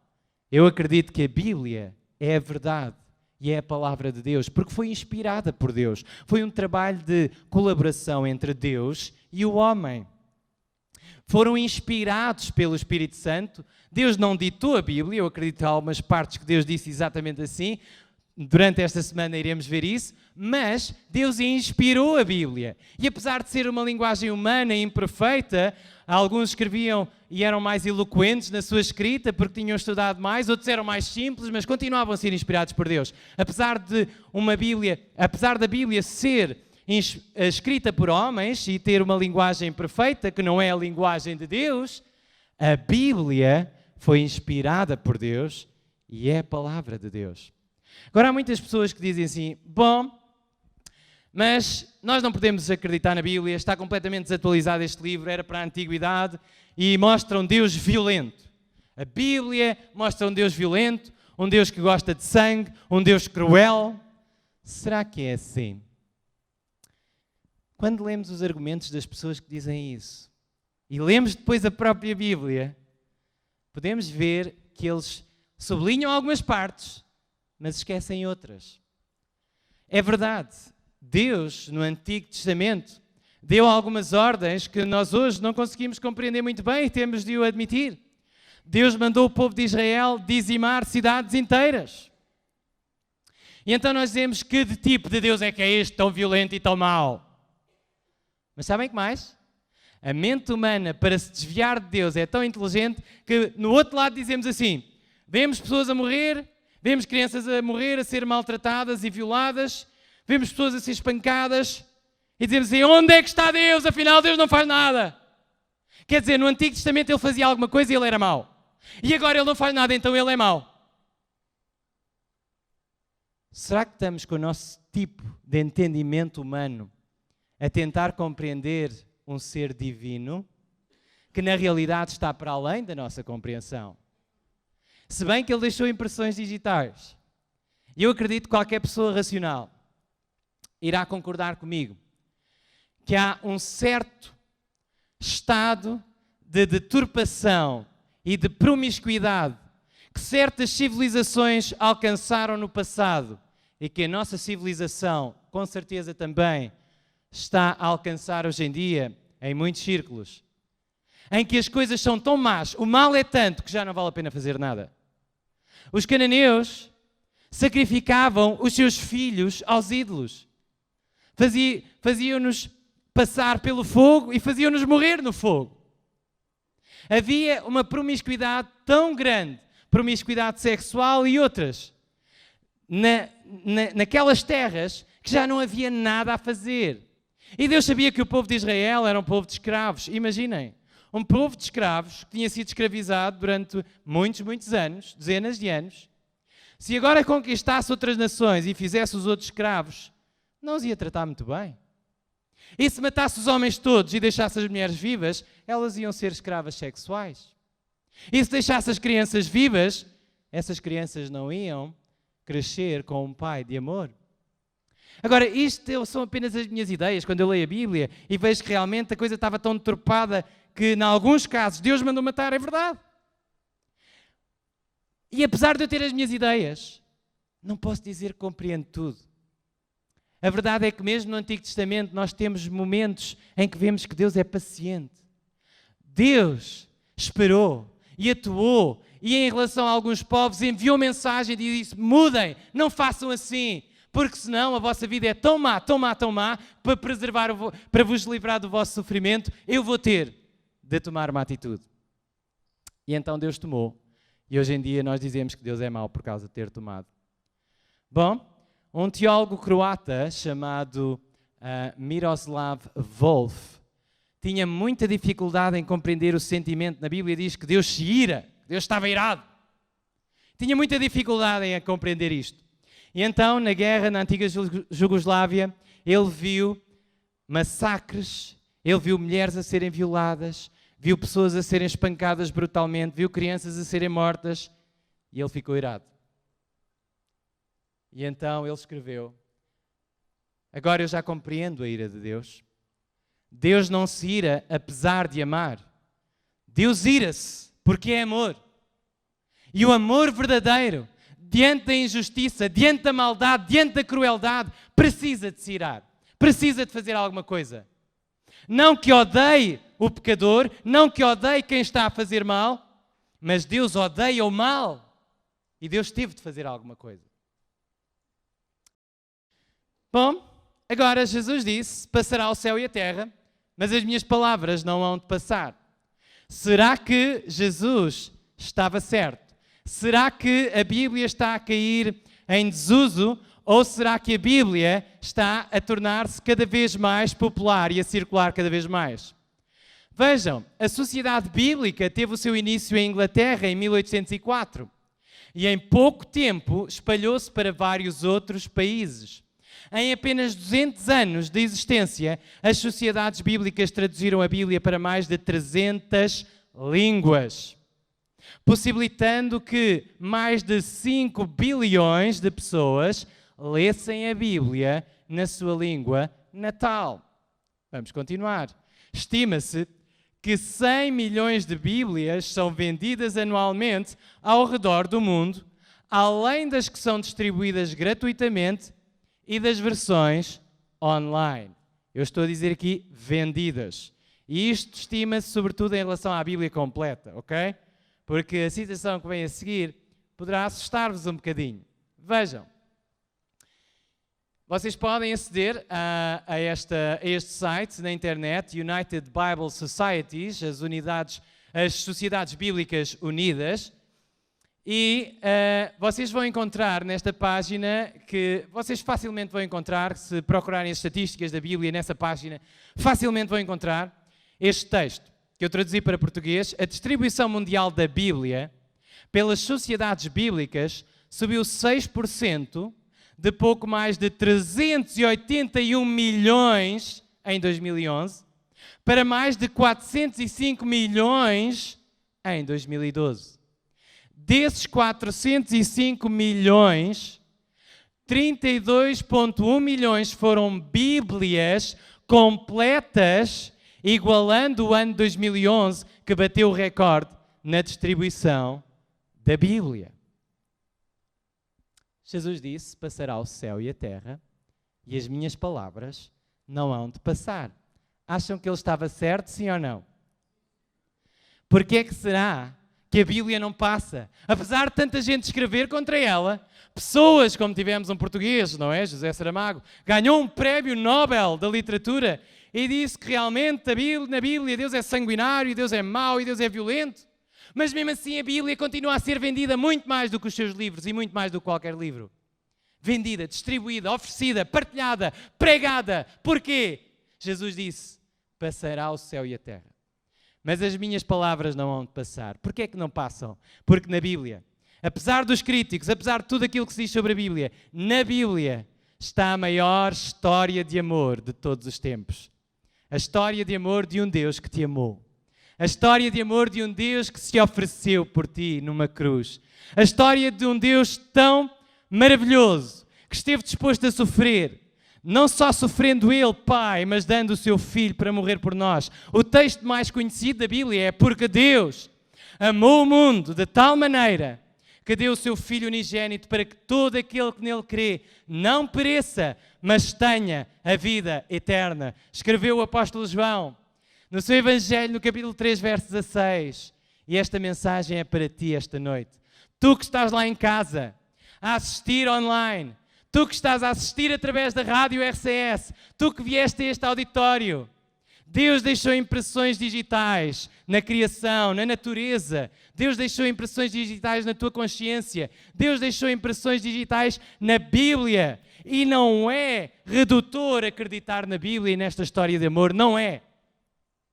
eu acredito que a Bíblia é a verdade e é a palavra de Deus, porque foi inspirada por Deus. Foi um trabalho de colaboração entre Deus e o homem. foram inspirados pelo Espírito Santo. Deus não ditou a Bíblia, eu acredito em algumas partes que Deus disse exatamente assim. Durante esta semana iremos ver isso, mas Deus inspirou a Bíblia. E apesar de ser uma linguagem humana e imperfeita, alguns escreviam e eram mais eloquentes na sua escrita porque tinham estudado mais, outros eram mais simples, mas continuavam a ser inspirados por Deus. Apesar da Bíblia ser escrita por homens e ter uma linguagem perfeita, que não é a linguagem de Deus, a Bíblia foi inspirada por Deus e é a palavra de Deus. Agora, há muitas pessoas que dizem assim, bom, mas nós não podemos acreditar na Bíblia, está completamente desatualizado este livro, era para a antiguidade e mostra um Deus violento. A Bíblia mostra um Deus violento, um Deus que gosta de sangue, um Deus cruel. Será que é assim? Quando lemos os argumentos das pessoas que dizem isso e lemos depois a própria Bíblia, podemos ver que eles sublinham algumas partes, mas esquecem outras. É verdade, Deus, no Antigo Testamento, deu algumas ordens que nós hoje não conseguimos compreender muito bem e temos de o admitir. Deus mandou o povo de Israel dizimar cidades inteiras. E então nós dizemos, que tipo de Deus é que é este, tão violento e tão mau? Mas sabem que mais? A mente humana, para se desviar de Deus, é tão inteligente que no outro lado dizemos assim, vemos pessoas a morrer, vemos crianças a morrer, a ser maltratadas e violadas, vemos pessoas a ser espancadas e dizemos assim, onde é que está Deus? Afinal, Deus não faz nada. Quer dizer, no Antigo Testamento ele fazia alguma coisa e ele era mau. E agora ele não faz nada, então ele é mau. Será que estamos com o nosso tipo de entendimento humano a tentar compreender um ser divino que na realidade está para além da nossa compreensão? Se bem que ele deixou impressões digitais. E eu acredito que qualquer pessoa racional irá concordar comigo que há um certo estado de deturpação e de promiscuidade que certas civilizações alcançaram no passado e que a nossa civilização, com certeza também, está a alcançar hoje em dia em muitos círculos, em que as coisas são tão más, o mal é tanto que já não vale a pena fazer nada. Os cananeus sacrificavam os seus filhos aos ídolos. Faziam-nos passar pelo fogo e faziam-nos morrer no fogo. Havia uma promiscuidade tão grande, promiscuidade sexual e outras, naquelas terras que já não havia nada a fazer. E Deus sabia que o povo de Israel era um povo de escravos. Imaginem, um povo de escravos que tinha sido escravizado durante muitos anos, dezenas de anos. Se agora conquistasse outras nações e fizesse os outros escravos, não os ia tratar muito bem. E se matasse os homens todos e deixasse as mulheres vivas, elas iam ser escravas sexuais. E se deixasse as crianças vivas, essas crianças não iam crescer com um pai de amor. Agora, isto são apenas as minhas ideias, quando eu leio a Bíblia e vejo que realmente a coisa estava tão deturpada que, em alguns casos, Deus mandou matar, é verdade. E apesar de eu ter as minhas ideias, não posso dizer que compreendo tudo. A verdade é que mesmo no Antigo Testamento nós temos momentos em que vemos que Deus é paciente. Deus esperou e atuou e em relação a alguns povos enviou mensagem e disse, mudem, não façam assim, porque senão a vossa vida é tão má, para vos livrar do vosso sofrimento, eu vou ter de tomar uma atitude. E então Deus tomou. E hoje em dia nós dizemos que Deus é mau por causa de ter tomado. Bom, um teólogo croata chamado Miroslav Volf tinha muita dificuldade em compreender o sentimento. Na Bíblia diz que Deus se ira, Deus estava irado. Tinha muita dificuldade em compreender isto. E então, na guerra, na antiga Jugoslávia, ele viu massacres, ele viu mulheres a serem violadas, viu pessoas a serem espancadas brutalmente, viu crianças a serem mortas e ele ficou irado. E então ele escreveu, agora eu já compreendo a ira de Deus. Deus não se ira apesar de amar. Deus ira-se porque é amor. E o amor verdadeiro, diante da injustiça, diante da maldade, diante da crueldade, precisa de se irar. Precisa de fazer alguma coisa. Não que odeie o pecador, não que odeie quem está a fazer mal, mas Deus odeia o mal. E Deus teve de fazer alguma coisa. Bom, agora Jesus disse, passará o céu e a terra, mas as minhas palavras não hão de passar. Será que Jesus estava certo? Será que a Bíblia está a cair em desuso? Ou será que a Bíblia está a tornar-se cada vez mais popular e a circular cada vez mais? Vejam, a Sociedade Bíblica teve o seu início em Inglaterra em 1804 e em pouco tempo espalhou-se para vários outros países. Em apenas 200 anos de existência, as sociedades bíblicas traduziram a Bíblia para mais de 300 línguas, possibilitando que mais de 5 bilhões de pessoas lessem a Bíblia na sua língua natal. Vamos continuar. Estima-se que 100 milhões de Bíblias são vendidas anualmente ao redor do mundo, além das que são distribuídas gratuitamente e das versões online. Eu estou a dizer aqui vendidas. E isto estima-se sobretudo em relação à Bíblia completa, ok? Porque a citação que vem a seguir poderá assustar-vos um bocadinho. Vejam. Vocês podem aceder a este site na internet, United Bible Societies, as Sociedades Bíblicas Unidas, e vocês vão encontrar nesta página, que vocês facilmente vão encontrar, se procurarem as estatísticas da Bíblia nessa página, facilmente vão encontrar este texto, que eu traduzi para português. A distribuição mundial da Bíblia pelas sociedades bíblicas subiu 6%, de pouco mais de 381 milhões em 2011 para mais de 405 milhões em 2012. Desses 405 milhões, 32,1 milhões foram Bíblias completas, igualando o ano 2011, que bateu o recorde na distribuição da Bíblia. Jesus disse, passará o céu e a terra, e as minhas palavras não hão de passar. Acham que ele estava certo, sim ou não? Porquê é que será que a Bíblia não passa? Apesar de tanta gente escrever contra ela, pessoas, como tivemos um português, não é? José Saramago, ganhou um prémio Nobel da literatura e disse que realmente na Bíblia Deus é sanguinário, Deus é mau e Deus é violento. Mas mesmo assim a Bíblia continua a ser vendida muito mais do que os seus livros e muito mais do que qualquer livro. Vendida, distribuída, oferecida, partilhada, pregada. Porquê? Jesus disse, passará o céu e a terra. Mas as minhas palavras não hão de passar. Porquê é que não passam? Porque na Bíblia, apesar dos críticos, apesar de tudo aquilo que se diz sobre a Bíblia, na Bíblia está a maior história de amor de todos os tempos. A história de amor de um Deus que te amou. A história de amor de um Deus que se ofereceu por ti numa cruz. A história de um Deus tão maravilhoso que esteve disposto a sofrer. Não só sofrendo Ele, Pai, mas dando o seu Filho para morrer por nós. O texto mais conhecido da Bíblia é: porque Deus amou o mundo de tal maneira que deu o seu Filho unigênito para que todo aquele que nele crê não pereça, mas tenha a vida eterna. Escreveu o apóstolo João no seu Evangelho, no capítulo 3, verso 16. E esta mensagem é para ti esta noite. Tu que estás lá em casa, a assistir online, tu que estás a assistir através da rádio RCS, tu que vieste a este auditório, Deus deixou impressões digitais na criação, na natureza. Deus deixou impressões digitais na tua consciência. Deus deixou impressões digitais na Bíblia. E não é redutor acreditar na Bíblia e nesta história de amor, não é.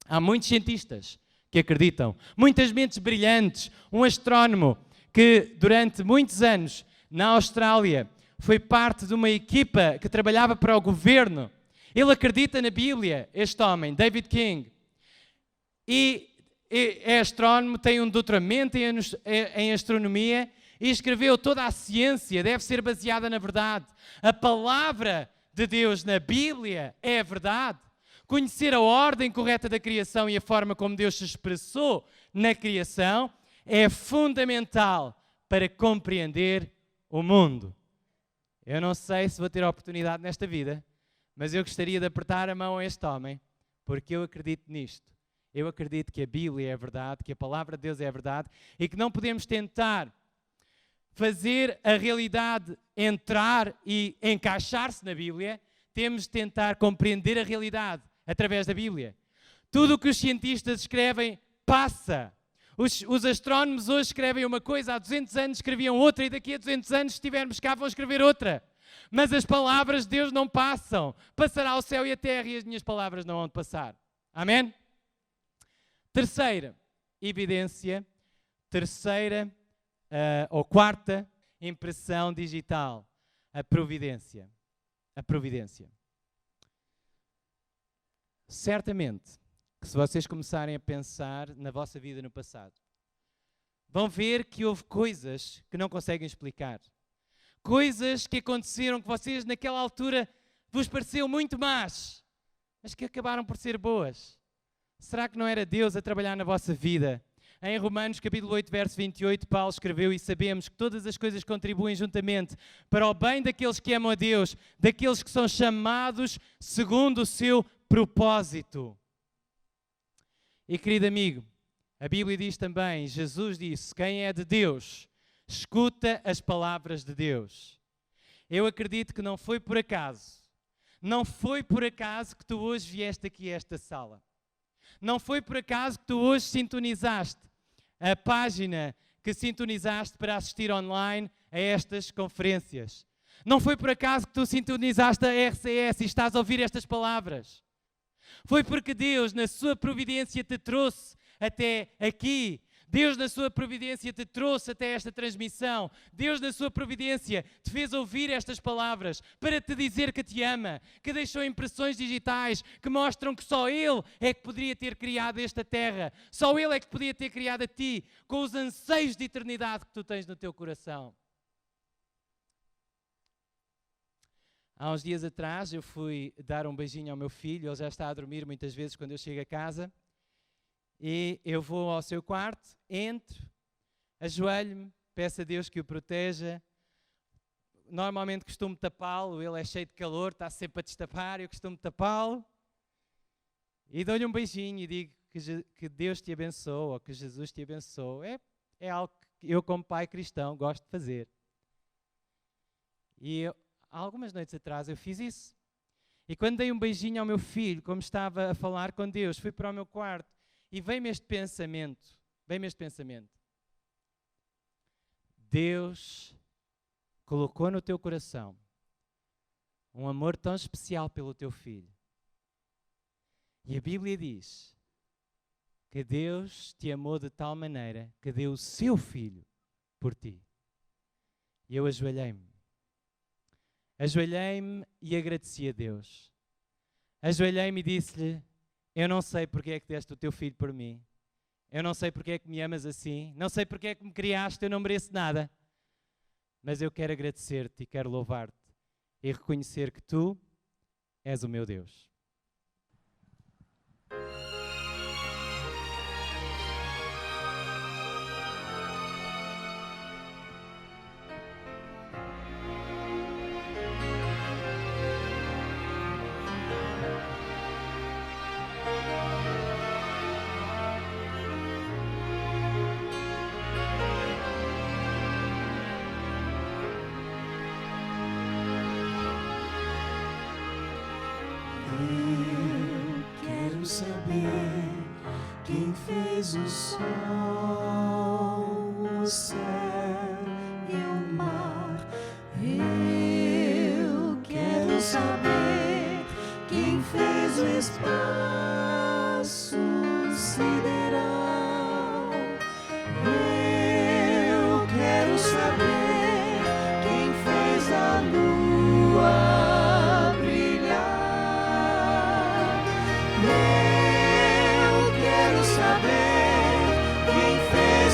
Há muitos cientistas que acreditam, muitas mentes brilhantes. Um astrónomo que durante muitos anos na Austrália foi parte de uma equipa que trabalhava para o governo. Ele acredita na Bíblia, este homem, David King. E é astrónomo, tem um doutoramento em astronomia e escreveu: toda a ciência deve ser baseada na verdade. A palavra de Deus na Bíblia é a verdade. Conhecer a ordem correta da criação e a forma como Deus se expressou na criação é fundamental para compreender o mundo. Eu não sei se vou ter a oportunidade nesta vida, mas eu gostaria de apertar a mão a este homem, porque eu acredito nisto. Eu acredito que a Bíblia é a verdade, que a palavra de Deus é a verdade e que não podemos tentar fazer a realidade entrar e encaixar-se na Bíblia. Temos de tentar compreender a realidade através da Bíblia. Tudo o que os cientistas escrevem passa. Os astrónomos hoje escrevem uma coisa, há 200 anos escreviam outra e daqui a 200 anos, se estivermos cá, vão escrever outra. Mas as palavras de Deus não passam. Passará o céu e a terra e as minhas palavras não vão passar. Amém? Terceira evidência, ou quarta impressão digital, a providência. A providência. Certamente que se vocês começarem a pensar na vossa vida no passado, vão ver que houve coisas que não conseguem explicar. Coisas que aconteceram que vocês naquela altura vos pareceu muito más, mas que acabaram por ser boas. Será que não era Deus a trabalhar na vossa vida? Em Romanos capítulo 8, verso 28, Paulo escreveu: e sabemos que todas as coisas contribuem juntamente para o bem daqueles que amam a Deus, daqueles que são chamados segundo o seu propósito. E querido amigo, a Bíblia diz também, Jesus disse, quem é de Deus, escuta as palavras de Deus. Eu acredito que não foi por acaso que tu hoje vieste aqui a esta sala. Não foi por acaso que tu hoje sintonizaste a página que sintonizaste para assistir online a estas conferências. Não foi por acaso que tu sintonizaste a RCS e estás a ouvir estas palavras. Foi porque Deus, na sua providência, te trouxe até aqui. Deus, na sua providência, te trouxe até esta transmissão. Deus, na sua providência, te fez ouvir estas palavras para te dizer que te ama, que deixou impressões digitais que mostram que só Ele é que poderia ter criado esta terra. Só Ele é que podia ter criado a ti, com os anseios de eternidade que tu tens no teu coração. Há uns dias atrás eu fui dar um beijinho ao meu filho, ele já está a dormir muitas vezes quando eu chego a casa, e eu vou ao seu quarto, entro, ajoelho-me, peço a Deus que o proteja. Normalmente costumo tapá-lo, ele é cheio de calor, está sempre a destapar, eu costumo tapá-lo, e dou-lhe um beijinho e digo que Deus te abençoe, ou que Jesus te abençoe. É algo que eu, como pai cristão, gosto de fazer. E algumas noites atrás eu fiz isso. E quando dei um beijinho ao meu filho, como estava a falar com Deus, fui para o meu quarto e veio-me este pensamento. Deus colocou no teu coração um amor tão especial pelo teu filho. E a Bíblia diz que Deus te amou de tal maneira que deu o seu filho por ti. E eu ajoelhei-me e agradeci a Deus. Ajoelhei-me e disse-lhe, eu não sei porque é que deste o teu filho por mim. Eu não sei porque é que me amas assim. Não sei porque é que me criaste, eu não mereço nada. Mas eu quero agradecer-te e quero louvar-te e reconhecer que tu és o meu Deus. Saber quem fez o sol, o céu e o mar. Eu quero saber quem fez o espaço sideral. Eu quero saber quem fez a lua.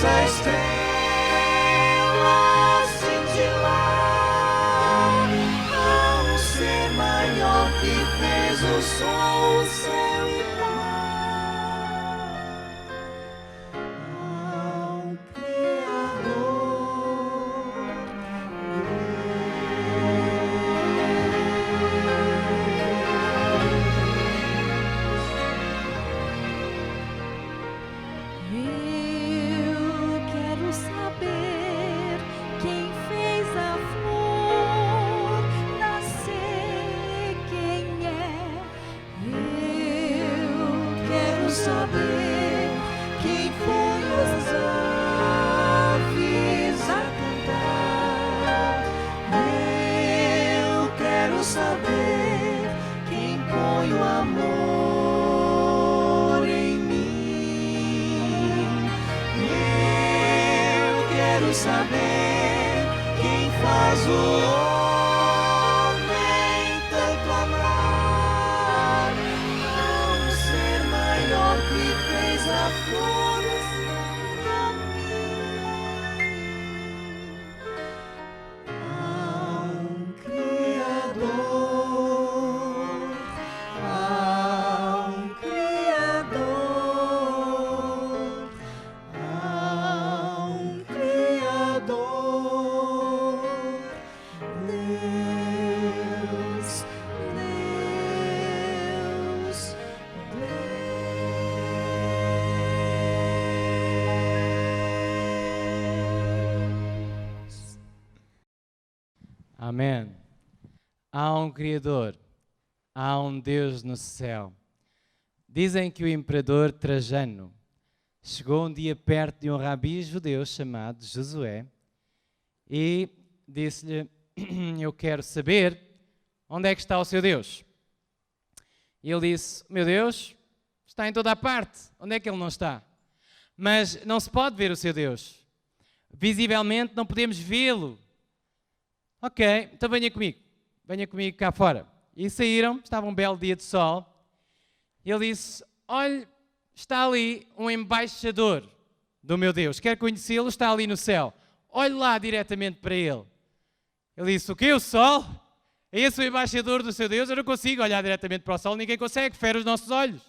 A estrela cintilar, há um ser maior que fez o sol, o céu e o mar. saber quem faz o homem tanto amar. Há um ser maior que fez a flores pra mim. Há um Criador, há um Criador, há um Criador, Deus, Deus, Deus. Amém. Há um Criador, há um Deus no céu. Dizem que o imperador Trajano chegou um dia perto de um rabi judeu chamado Josué e disse-lhe: eu quero saber onde é que está o seu Deus. E ele disse: meu Deus está em toda a parte, onde é que ele não está? Mas não se pode ver o seu Deus, visivelmente não podemos vê-lo. Ok, então venha comigo cá fora. E saíram, estava um belo dia de sol, e ele disse: olhe, está ali um embaixador do meu Deus, quer conhecê-lo, está ali no céu, olhe lá diretamente para ele. Ele disse: o quê, o sol? É esse o embaixador do seu Deus? Eu não consigo olhar diretamente para o sol, ninguém consegue, fere os nossos olhos.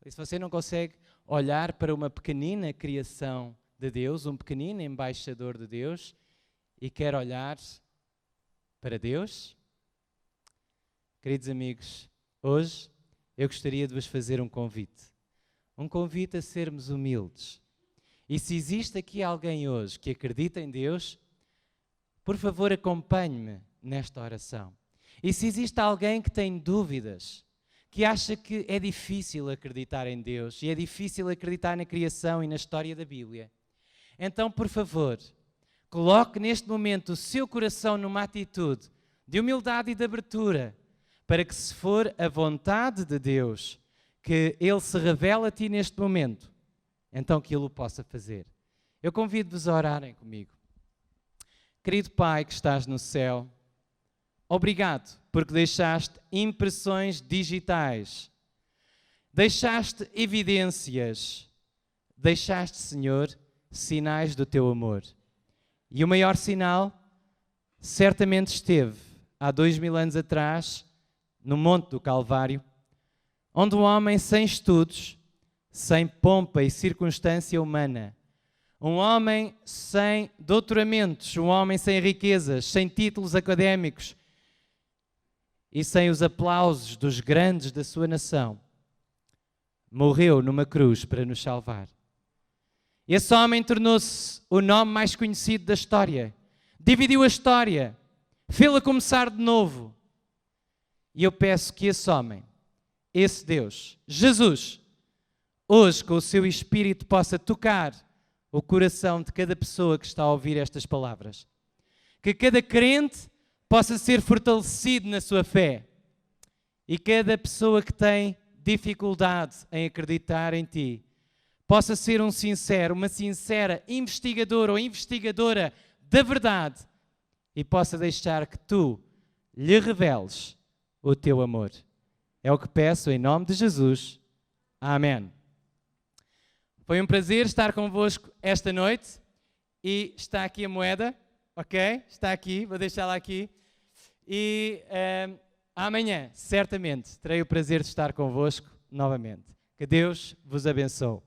Ele disse: você não consegue olhar para uma pequenina criação de Deus, um pequenino embaixador de Deus, e quer olhar para Deus? Queridos amigos, hoje eu gostaria de vos fazer um convite a sermos humildes. E se existe aqui alguém hoje que acredita em Deus, por favor acompanhe-me nesta oração. E se existe alguém que tem dúvidas, que acha que é difícil acreditar em Deus e é difícil acreditar na criação e na história da Bíblia, então, por favor, coloque neste momento o seu coração numa atitude de humildade e de abertura, para que, se for a vontade de Deus, que Ele se revele a ti neste momento, então que Ele o possa fazer. Eu convido-vos a orarem comigo. Querido Pai que estás no céu, obrigado porque deixaste impressões digitais, deixaste evidências, deixaste, Senhor, sinais do teu amor. E o maior sinal certamente esteve há 2000 anos atrás, no Monte do Calvário, onde um homem sem estudos, sem pompa e circunstância humana, um homem sem doutoramentos, um homem sem riquezas, sem títulos académicos e sem os aplausos dos grandes da sua nação, morreu numa cruz para nos salvar. Esse homem tornou-se o nome mais conhecido da história, dividiu a história, fê-la começar de novo. E eu peço que esse homem, esse Deus, Jesus, hoje com o seu Espírito possa tocar o coração de cada pessoa que está a ouvir estas palavras. Que cada crente possa ser fortalecido na sua fé. E cada pessoa que tem dificuldade em acreditar em ti, possa ser um sincero, uma sincera investigadora ou investigadora da verdade e possa deixar que tu lhe reveles o teu amor. É o que peço em nome de Jesus. Amém. Foi um prazer estar convosco esta noite e está aqui a moeda, ok? Está aqui, vou deixá-la aqui. E amanhã, certamente, terei o prazer de estar convosco novamente. Que Deus vos abençoe.